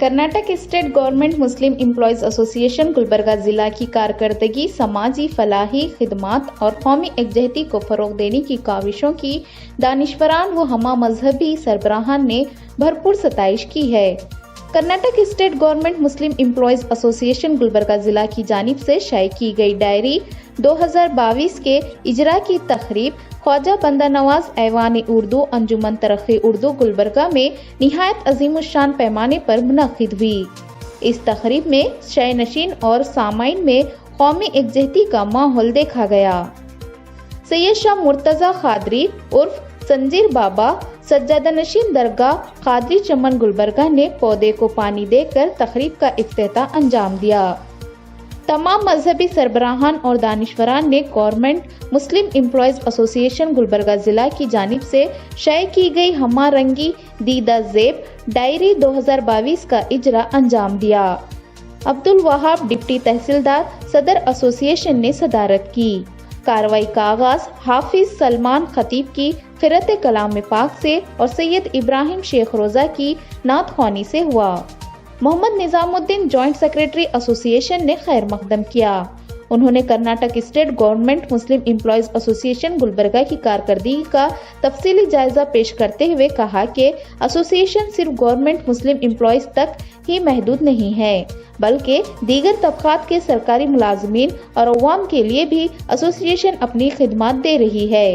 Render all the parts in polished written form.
Karnataka state government मुस्लिम employees association Gulbarga जिला की कारकर्दगी, समाजी फलाही खिदमात और कौमी एकजहती को फरोग देने की काविशों की दानिशवरान व हमा मजहबी सरबराहान ने भरपूर सताइश की है। कर्नाटक स्टेट गवर्नमेंट मुस्लिम एम्प्लॉयज एसोसिएशन गुलबर्गा जिला की जानिब से शाये की गई डायरी 2022 के इजरा की तकरीब ख्वाजा बंदा नवाज ऐवान उर्दू अंजुमन तरक्की उर्दू गुलबर्गा में निहायत अजीमुशान पैमाने पर मुनक्किद हुई। इस तकरीब में शाये नशीन और सामाइन में कौमी एकजहती का माहौल देखा गया। सैयद शाह मुर्तजा खादरी उर्फ संजीर बाबा सज्जादा नशीन दरगाह खादरी चमन गुलबर्गा ने पौधे को पानी देकर तकरीब का इफ्तिताह अंजाम दिया। तमाम मजहबी सरबराहान और दानिशवरान ने गवर्नमेंट मुस्लिम एम्प्लॉयज एसोसिएशन गुलबर्गा जिला की जानिब से शाये की गई हमा रंगी दीदा जेब डायरी 2022 का इजरा अंजाम दिया। अब्दुल वहाब डिप्टी तहसीलदार सदर एसोसिएशन ने सदारत की। कार्रवाई का आगाज हाफिज सलमान खतीब की क़िरात कलाम पाक से और सैयद इब्राहिम शेख रोजा की नात ख्वानी से हुआ। Mohammed Nizamuddin joint secretary association ने खैर मकदम किया। उन्होंने कर्नाटक स्टेट गवर्नमेंट मुस्लिम एम्प्लॉयज एसोसिएशन गुलबर्गा की कारकर्दगी का तफसीली जायजा पेश करते हुए कहा कि एसोसिएशन सिर्फ गवर्नमेंट मुस्लिम एम्प्लॉयज तक ही महदूद नहीं है, बल्कि दीगर तबकात के सरकारी मुलाजमीन और अवाम के लिए भी एसोसिएशन अपनी खिदमत दे रही है।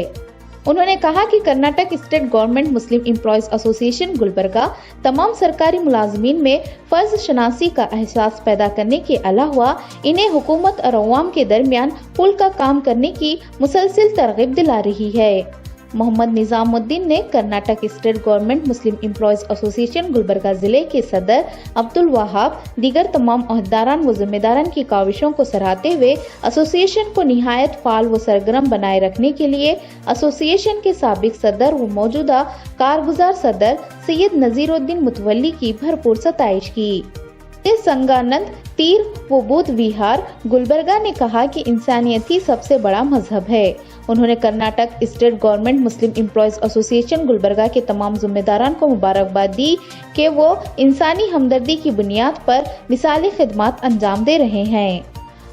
उन्होंने कहा कि कर्नाटक स्टेट गवर्नमेंट मुस्लिम एम्प्लॉयज एसोसिएशन गुलबर्गा तमाम सरकारी मुलाजमीन में फर्ज शनासी का एहसास पैदा करने के अलावा इन्हें हुकूमत और अवाम के दरमियान पुल का काम करने की मुसलसिल तरगीब दिला रही है। मोहम्मद निजामुद्दीन ने कर्नाटक स्टेट गवर्नमेंट मुस्लिम एम्प्लॉयज एसोसिएशन गुलबर्गा जिले के सदर अब्दुल वहाब दीगर तमाम अहदेदारान व जिम्मेदारान की काविशों को सराहते हुए एसोसिएशन को निहायत फाल व सरगर्म बनाए रखने के लिए एसोसिएशन के साबिक सदर व मौजूदा कारगुजार सदर सैयद नजीरुद्दीन मुतवल्ली की भरपूर सताइश की। संगानंद तीर व बुद्ध विहार गुलबर्गा ने कहा कि इंसानियत ही सबसे बड़ा मजहब है। उन्होंने कर्नाटक स्टेट गवर्नमेंट मुस्लिम एम्प्लॉयज एसोसिएशन गुलबर्गा के तमाम जिम्मेदारान को मुबारकबाद दी कि वो इंसानी हमदर्दी की बुनियाद पर मिसाली खिदमत अंजाम दे रहे हैं।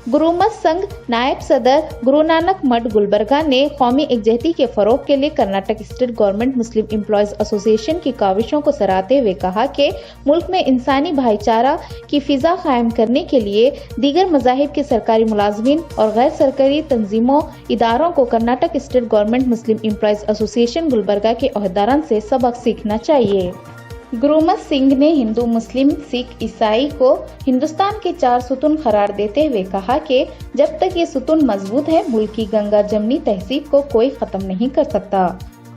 गुरुमत संघ नायब सदर गुरु नानक मठ गुलबर्गा ने कौमी एकजहती के फरोग के लिए कर्नाटक स्टेट गवर्नमेंट मुस्लिम एम्प्लॉयज एसोसिएशन की काविशों को सराहते हुए कहा कि मुल्क में इंसानी भाईचारा की फिजा कायम करने के लिए दीगर मज़ाहिब के सरकारी मुलाजमीन और गैर सरकारी तंजीमों इदारों को कर्नाटक स्टेट गवर्नमेंट मुस्लिम एम्प्लॉयज एसोसिएशन गुलबर्गा के अहदेदारान से सबक सीखना चाहिए। गुरुमत सिंह ने हिंदू, मुस्लिम, सिख, ईसाई को हिंदुस्तान के 4 सुतून करार देते हुए कहा कि जब तक ये सुतून मजबूत है, मुल्क की गंगा जमनी तहजीब को कोई खत्म नहीं कर सकता।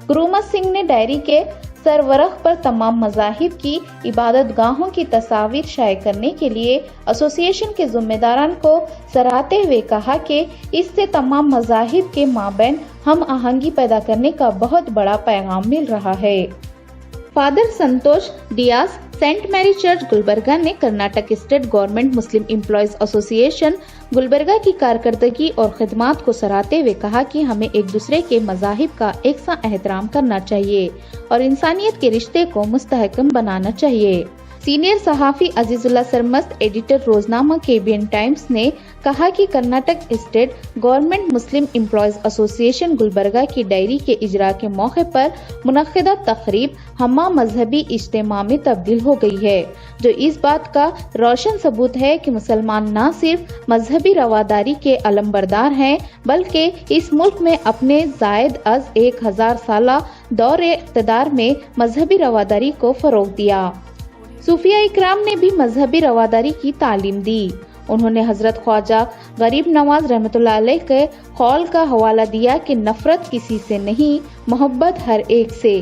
गुरुमत सिंह ने डायरी के सरवरख पर तमाम मज़ाहिब की इबादत गाहों की तस्वीर शाये करने के लिए एसोसिएशन के जिम्मेदारान को सराहते हुए कहा कि इससे तमाम मज़ाहिब के माबैन हम आहंगी पैदा करने का बहुत बड़ा पैगाम मिल रहा है। Father Santosh Dias Saint Mary church Gulbarga ने कर्नाटक स्टेट गवर्नमेंट मुस्लिम एम्प्लॉयज एसोसिएशन गुलबर्गा की कारकर्दगी और खिदमात को सराहते हुए कहा कि हमें एक दूसरे के मज़ाहिब का एक सा एहतराम करना चाहिए और इंसानियत के रिश्ते को मुस्तहकम बनाना चाहिए। सीनियर सहाफ़ी अजीजुल्लाह सरमस्त एडिटर रोजनामा केबीएन टाइम्स ने कहा कि कर्नाटक स्टेट गवर्नमेंट मुस्लिम एम्प्लॉयज एसोसिएशन गुलबर्गा की डायरी के इजरा के मौके पर मुनक्किदा तकरीब हमा मजहबी इज्तिमा में तब्दील हो गई है, जो इस बात का रोशन सबूत है कि मुसलमान न सिर्फ मजहबी रवादारी के अलमबरदार हैं, बल्कि इस मुल्क में अपने जायद अज 1000 साला दौरे इक़्तिदार में मजहबी रवादारी को फरोग दिया। सूफिया इकराम ने भी मजहबी रवादारी की तालीम दी। उन्होंने हजरत ख्वाजा गरीब नवाज रहमतुल्लाह अलैह के कौल का हवाला दिया कि नफरत किसी से नहीं, मोहब्बत हर एक से।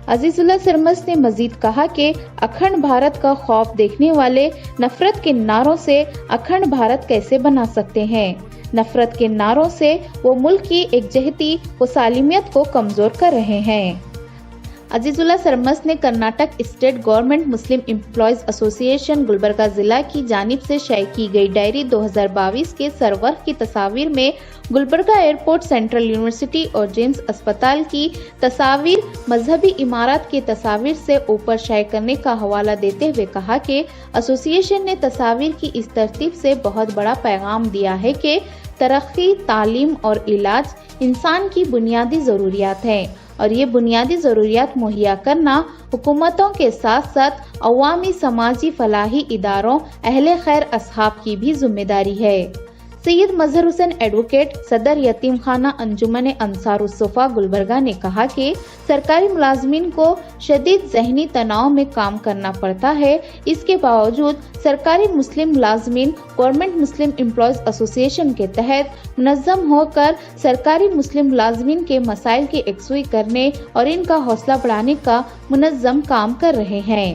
अजीजुल्लाह सरमस्त ने मजीद कहा कि अखंड भारत का खौफ देखने वाले नफरत के नारों से अखंड भारत कैसे बना सकते हैं। नफरत के नारों से वो मुल्क की एकजहती व सालिमियत को कमजोर कर रहे हैं। عزیز اللہ سرمس نے Karnataka state government Muslim employees association Gulbarga ضلع کی جانب سے شائع کی گئی ڈائری 2022 کے سرورق کی تصاویر میں گلبرگہ ایئرپورٹ، سینٹرل یونیورسٹی اور جیمز اسپتال کی تصاویر مذہبی عمارات کی تصاویر سے اوپر شائع کرنے کا حوالہ دیتے ہوئے کہا کہ ایسوسی ایشن نے تصاویر کی اس ترتیب سے بہت بڑا پیغام دیا ہے کہ ترقی، تعلیم اور علاج انسان کی بنیادی ضروریات ہیں اور یہ بنیادی ضروریات مہیا کرنا حکومتوں کے ساتھ ساتھ عوامی سماجی فلاحی اداروں، اہل خیر اصحاب کی بھی ذمہ داری ہے۔ سید مظہر حسین ایڈوکیٹ، صدر یتیم خانہ انجمن انصار الصفا گلبرگہ نے کہا کہ سرکاری ملازمین کو شدید ذہنی تناؤ میں کام کرنا پڑتا ہے، اس کے باوجود سرکاری مسلم ملازمین گورنمنٹ مسلم امپلائیز ایسوسی ایشن کے تحت منظم ہو کر سرکاری مسلم ملازمین کے مسائل کی یکسوئی کرنے اور ان کا حوصلہ بڑھانے کا منظم کام کر رہے ہیں۔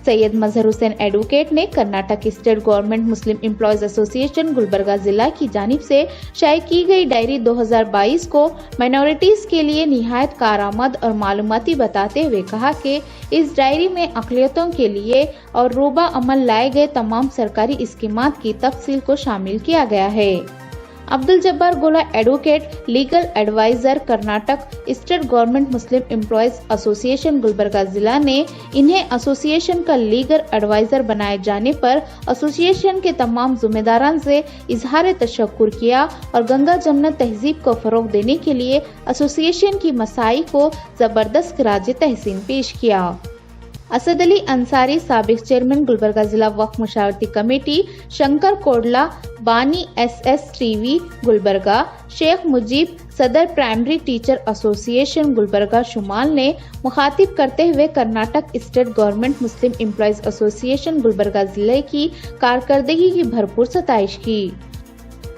سید مظہر حسین ایڈوکیٹ نے Karnataka state government Muslim employees association Gulbarga ضلع کی جانب سے شائع کی گئی ڈائری 2022 کو مائنورٹیز کے لیے نہایت کارآمد اور معلوماتی بتاتے ہوئے کہا کہ اس ڈائری میں اقلیتوں کے لیے اور روبہ عمل لائے گئے تمام سرکاری اسکیمات کی تفصیل کو شامل کیا گیا ہے۔ Abduljabbar Gola advocate, legal adviser, Karnataka state government Muslim employees association Gulbarga ضلع نے انہیں ایسوسی ایشن کا لیگل ایڈوائزر بنائے جانے پر ایسوسی ایشن کے تمام ذمہ داران سے اظہار تشکر کیا اور گنگا جمنا تہذیب کو فروغ دینے کے لیے ایسوسی ایشن کی مساعی کو زبردست خراج تحسین پیش کیا۔ اسد علی انصاری، سابق چیئرمین گلبرگہ ضلع وقف مشاورتی کمیٹی، شنکر کوڈلا، بانی SSTV گلبرگہ، شیخ مجیب، صدر پرائمری ٹیچر ایسوسی ایشن گلبرگہ شمال نے مخاطب کرتے ہوئے Karnataka state government Muslim employees association Gulbarga ضلع کی کارکردگی کی بھرپور ستائش کی۔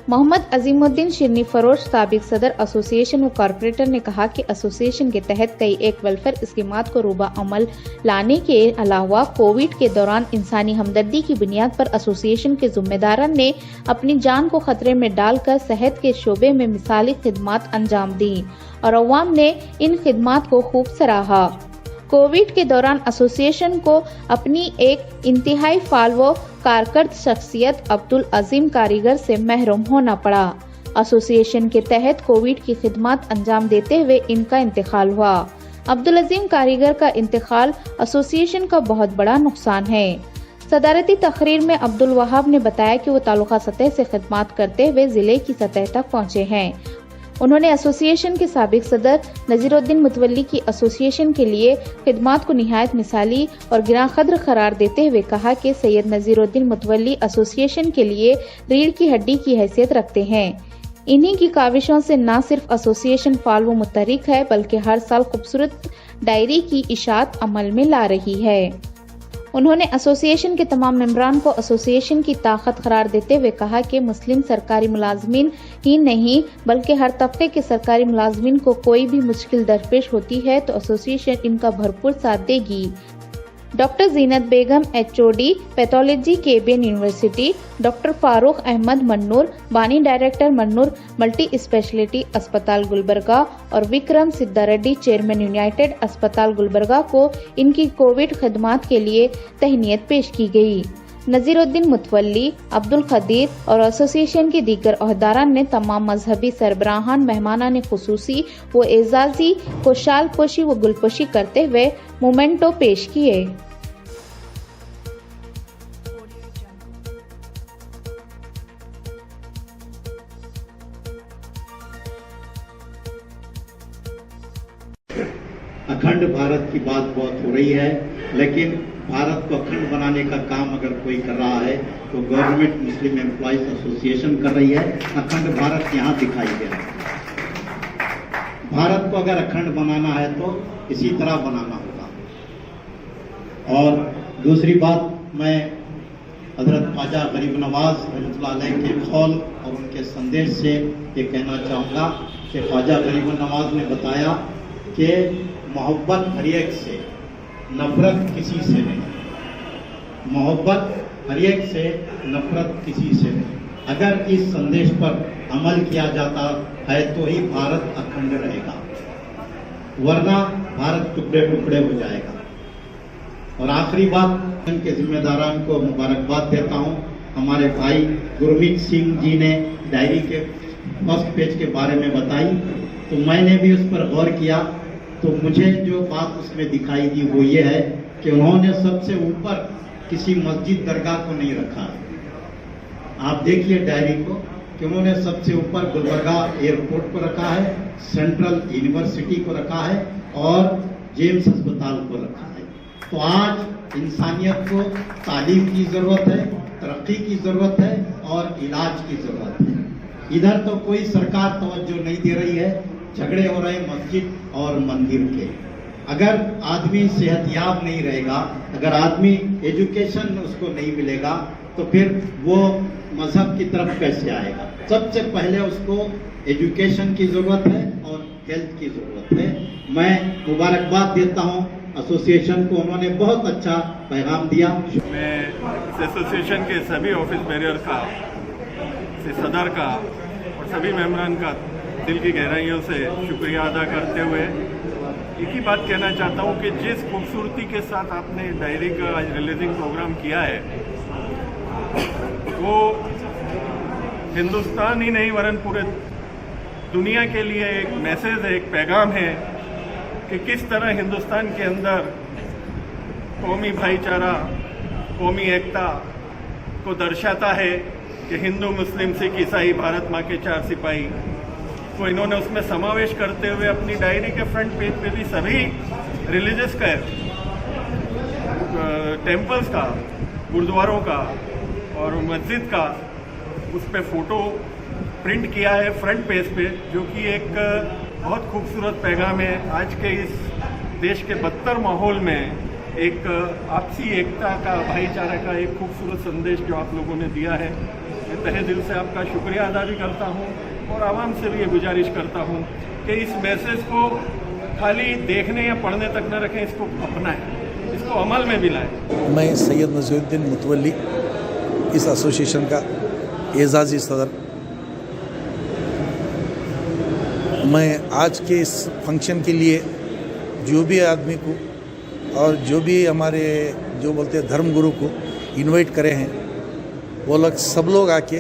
محمد عظیم الدین شرنی فروش، سابق صدر ایسوسی ایشن و کارپوریٹر نے کہا کہ ایسوسی ایشن کے تحت کئی ایک ویلفیئر اسکیمات کو روبہ عمل لانے کے علاوہ کووڈ کے دوران انسانی ہمدردی کی بنیاد پر ایسوسی ایشن کے ذمہ داران نے اپنی جان کو خطرے میں ڈال کر صحت کے شعبے میں مثالی خدمات انجام دیں اور عوام نے ان خدمات کو خوب سراہا۔ کووڈ کے دوران ایسوسی ایشن کو اپنی ایک انتہائی فعال و کارکرد شخصیت عبدالعظیم کاریگر سے محروم ہونا پڑا۔ ایسوسی ایشن کے تحت کووڈ کی خدمات انجام دیتے ہوئے ان کا انتقال ہوا۔ عبدالعظیم کاریگر کا انتقال ایسوسی ایشن کا بہت بڑا نقصان ہے۔ صدارتی تقریر میں عبدالوہاب نے بتایا کہ وہ تعلقہ سطح سے خدمات کرتے ہوئے ضلع کی سطح تک پہنچے ہیں۔ انہوں نے ایسوسی ایشن کے سابق صدر نذیر الدین متولی کی ایسوسی ایشن کے لیے خدمات کو نہایت مثالی اور گراں قدر قرار دیتے ہوئے کہا کہ سید نذیر الدین متولی ایسوسی ایشن کے لیے ریڑھ کی ہڈی کی حیثیت رکھتے ہیں۔ انہی کی کاوشوں سے نہ صرف ایسوسی ایشن فعال و متحرک ہے بلکہ ہر سال خوبصورت ڈائری کی اشاعت عمل میں لا رہی ہے۔ انہوں نے ایسوسی ایشن کے تمام ممبران کو ایسوسی ایشن کی طاقت قرار دیتے ہوئے کہا کہ مسلم سرکاری ملازمین ہی نہیں بلکہ ہر طبقے کے سرکاری ملازمین کو کوئی بھی مشکل درپیش ہوتی ہے تو ایسوسی ایشن ان کا بھرپور ساتھ دے گی۔ Doctor Zeenat Begum, HOD pathology KBN university, doctor Farooq Ahmed Munawar, بانی ڈائریکٹر منور ملٹی اسپیشلٹی اسپتال گلبرگہ اور وکرم سدھا ریڈی، چیئرمین یونائیٹڈ اسپتال گلبرگہ کو ان کی کووڈ خدمات کے لیے تہنیت پیش کی گئی۔ نذیر الدین متولی، عبدالقدیر اور ایسوسی ایشن کے دیگر عہدیداران نے تمام مذہبی سربراہان، مہمانان خصوصی و اعزازی کو شال پوشی و گل پوشی کرتے ہوئے مومنٹو پیش کیے۔ اکھنڈ بھارت کی بات بہت ہو رہی ہے، لیکن بھارت کو اکھنڈ بنانے کا کام اگر کوئی کر رہا ہے تو گورنمنٹ مسلم امپلائیز ایسوسی ایشن کر رہی ہے۔ اکھنڈ بھارت یہاں دکھائی دے رہا ہے۔ بھارت کو اگر اکھنڈ بنانا ہے تو اسی طرح بنانا ہوگا۔ اور دوسری بات، میں حضرت خواجہ غریب نواز رحمۃ اللہ علیہ کے قول اور ان کے سندیش سے یہ کہنا چاہوں گا کہ خواجہ غریب نواز نے بتایا کہ محبت ہر ایک سے، نفرت کسی سے نہیں۔ محبت ہر ایک سے، نفرت کسی سے نہیں۔ اگر اس سندیش پر عمل کیا جاتا ہے تو ہی بھارت اکھنڈ رہے گا، ورنہ भारत टुकड़े टुकड़े हो जाएगा। और आखिरी बात, उनके जिम्मेदारान को मुबारकबाद देता हूं। हमारे भाई गुरमीत सिंह जी ने डायरी के फर्स्ट पेज के बारे में बताई, तो मैंने भी उस पर गौर किया, तो मुझे जो बात उसमें दिखाई दी वो ये है कि उन्होंने सबसे ऊपर किसी मस्जिद दरगाह को नहीं रखा। आप देखिए डायरी को कि उन्होंने सबसे ऊपर गुलबर्गा एयरपोर्ट को रखा है, सेंट्रल यूनिवर्सिटी को रखा है और जेम्स अस्पताल को रखा है। तो आज इंसानियत को तालीम की जरूरत है, तरक्की की जरूरत है और इलाज की जरूरत है। इधर तो कोई सरकार तवज्जो नहीं दे रही है, झगड़े हो रहे मस्जिद और मंदिर के। अगर आदमी सेहतयाब नहीं रहेगा, अगर आदमी एजुकेशन उसको नहीं मिलेगा, तो फिर वो मजहब की तरफ कैसे आएगा। सबसे पहले उसको एजुकेशन की जरूरत है और हेल्थ की जरूरत है। मैं मुबारकबाद देता हूँ एसोसिएशन को, उन्होंने बहुत अच्छा पैगाम दिया। मैं इस एसोसिएशन के सभी ऑफिस बैरियर का, से सदर का और सभी मेंबरान का दिल की गहराइयों से शुक्रिया अदा करते हुए एक ही बात कहना चाहता हूँ कि जिस खूबसूरती के साथ आपने डायरी का आज रिलीजिंग प्रोग्राम किया है, वो हिंदुस्तान ही नहीं वरन पूरे दुनिया के लिए एक मैसेज है, एक पैगाम है कि किस तरह हिंदुस्तान के अंदर कौमी भाईचारा, कौमी एकता को दर्शाता है कि हिंदू, मुस्लिम, सिख, ईसाई, भारत माँ के चार सिपाही। तो इन्होंने उसमें समावेश करते हुए अपनी डायरी के फ्रंट पेज पे भी सभी रिलीजियस का, टेम्पल्स का, गुरुद्वारों का और मस्जिद का उस पर फोटो प्रिंट किया है फ्रंट पेज पे, जो कि एक बहुत खूबसूरत पैगाम है। आज के इस देश के बदतर माहौल में एक आपसी एकता का, भाईचारा का एक खूबसूरत संदेश जो आप लोगों ने दिया है, मैं तहे दिल से आपका शुक्रिया अदा भी करता हूँ और आवाम से भी ये गुजारिश करता हूँ कि इस मैसेज को खाली देखने या पढ़ने तक न रखें, इसको अपनाएं, इसको अमल में भी लाएं। मैं सैयद नज़ीरुद्दीन मुतवल्ली, इस एसोसिएशन का एजाज़ी सदर। मैं आज के इस फंक्शन के लिए जो भी आदमी को और जो भी हमारे जो बोलते हैं धर्म गुरु को इनवाइट करे हैं, वो लोग सब लोग आके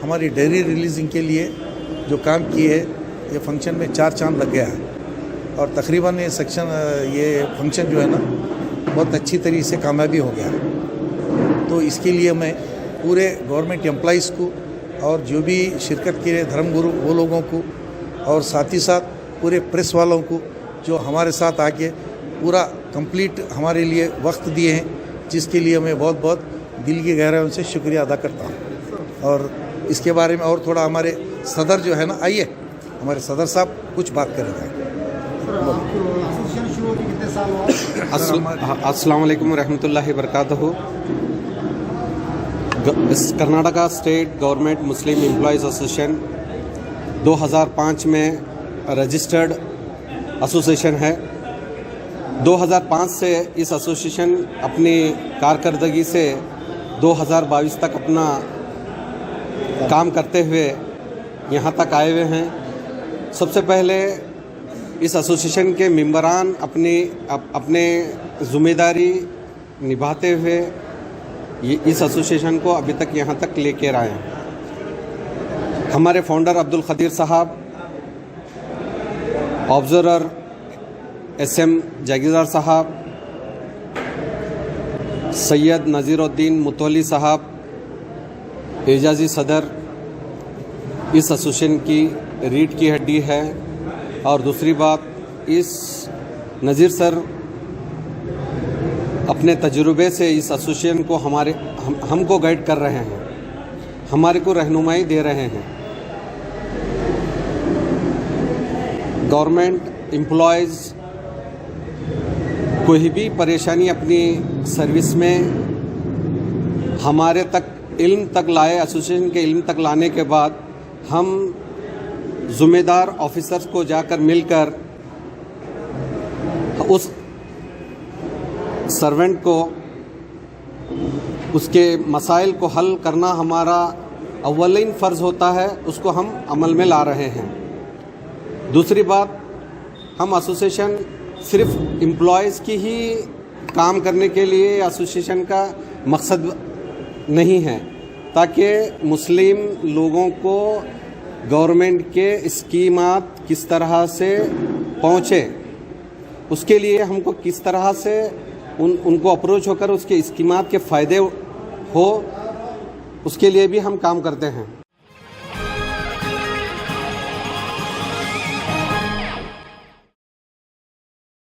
हमारी डायरी रिलीजिंग के लिए जो काम किए है, ये फंक्शन में 4 चांद लग गया है और तकरीबन ये फंक्शन जो है ना बहुत अच्छी तरीके से कामयाबी हो गया। तो इसके लिए मैं पूरे गवर्नमेंट एम्प्लॉइज़ को और जो भी शिरकत किए धर्म गुरु वो लोगों को और साथ ही साथ पूरे प्रेस वालों को जो हमारे साथ आके पूरा कंप्लीट हमारे लिए वक्त दिए हैं, जिसके लिए मैं बहुत बहुत दिल की गहराइयों से शुक्रिया अदा करता हूँ। और इसके बारे में और थोड़ा हमारे सदर जो है ना, आइए हमारे सदर साहब कुछ बात करेंगे। अस्सलाम वालेकुम रहमतुल्लाहि वबरकातुहू। कर्नाटका स्टेट गवर्नमेंट मुस्लिम एम्प्लॉयज़ एसोसिएशन 2005 में रजिस्टर्ड एसोसिएशन है। 2005 से इस एसोसिएशन अपनी कारकर्दगी से 2022 तक अपना काम करते हुए यहाँ तक आए हुए हैं। सबसे पहले इस एसोसिएशन के मेंबरान अपने ज़िम्मेदारी निभाते हुए इस एसोसिएशन को अभी तक यहाँ तक लेकर आए हैं। हमारे फाउंडर अब्दुल खदीर साहब, ऑब्जर्वर SM जागीरदार साहब, सैयद नज़ीरुद्दीन मुतवल्ली साहब, एजाज़ी सदर इस एसोसिएशन की रीढ़ की हड्डी है। और दूसरी बात, इस नज़ीर सर अपने तजुर्बे से इस एसोसिएशन को हमको गाइड कर रहे हैं, हमारे को रहनुमाई दे रहे हैं। गवर्नमेंट एम्प्लॉयज़ कोई भी परेशानी अपनी सर्विस में हमारे तक इल्म तक लाए, एसोसिएशन के इल्म तक लाने के बाद हम ज़िम्मेदार ऑफिसर्स को जाकर मिलकर उस सर्वेंट को उसके मसाइल को हल करना हमारा अव्वलीन फ़र्ज़ होता है, उसको हम अमल में ला रहे हैं। दूसरी बात, हम एसोसिएशन صرف امپلائیز کی ہی کام کرنے کے لیے ایسوسیشن کا مقصد نہیں ہے، تاکہ مسلم لوگوں کو گورنمنٹ کے اسکیمات کس طرح سے پہنچے، اس کے لیے ہم کو کس طرح سے ان کو اپروچ ہو کر اس کے اسکیمات کے فائدے ہو، اس کے لیے بھی ہم کام کرتے ہیں۔